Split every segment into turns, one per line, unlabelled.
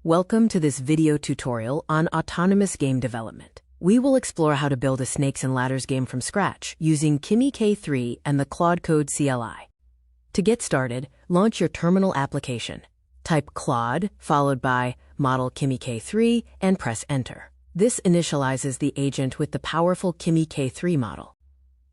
Welcome to this video tutorial on autonomous game development. We will explore how to build a snakes and ladders game from scratch using Kimi K3 and the Claude Code CLI. To get started, launch your terminal application. Type Claude, followed by model Kimi K3, and press Enter. This initializes the agent with the powerful Kimi K3 model.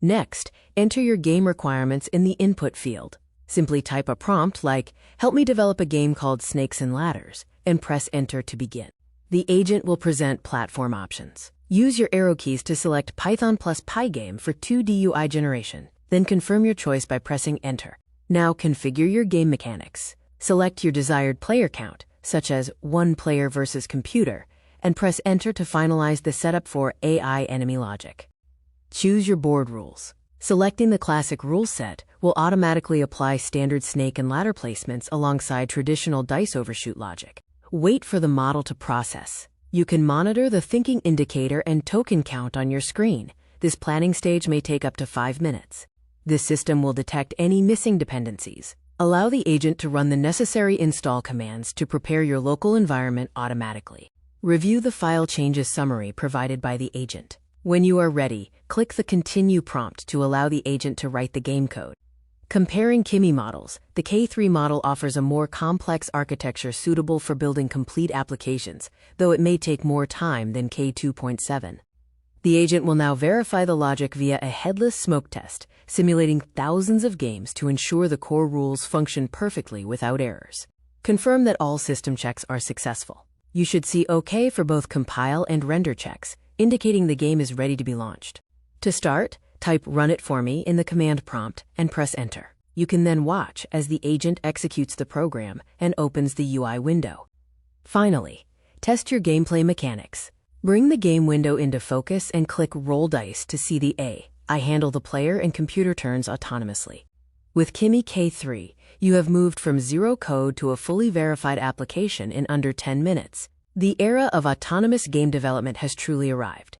Next, enter your game requirements in the input field. Simply type a prompt like, "Help me develop a game called Snakes and Ladders," and press Enter to begin. The agent will present platform options. Use your arrow keys to select Python plus Pygame for 2D UI generation, then confirm your choice by pressing Enter. Now configure your game mechanics. Select your desired player count, such as 1 player versus computer, and press Enter to finalize the setup for AI enemy logic. Choose your board rules. Selecting the classic rule set will automatically apply standard snake and ladder placements alongside traditional dice overshoot logic. Wait for the model to process. You can monitor the thinking indicator and token count on your screen. This planning stage may take up to 5 minutes. This system will detect any missing dependencies. Allow the agent to run the necessary install commands to prepare your local environment automatically. Review the file changes summary provided by the agent. When you are ready, click the Continue prompt to allow the agent to write the game code. Comparing Kimi models, the K3 model offers a more complex architecture suitable for building complete applications, though it may take more time than K2.7. The agent will now verify the logic via a headless smoke test, simulating thousands of games to ensure the core rules function perfectly without errors. Confirm that all system checks are successful. You should see OK for both compile and render checks, indicating the game is ready to be launched. To start, type "Run it for me" in the command prompt and press Enter. You can then watch as the agent executes the program and opens the UI window. Finally, test your gameplay mechanics. Bring the game window into focus and click Roll Dice to see the I handle the player and computer turns autonomously. With Kimi K3, you have moved from zero code to a fully verified application in under 10 minutes. The era of autonomous game development has truly arrived.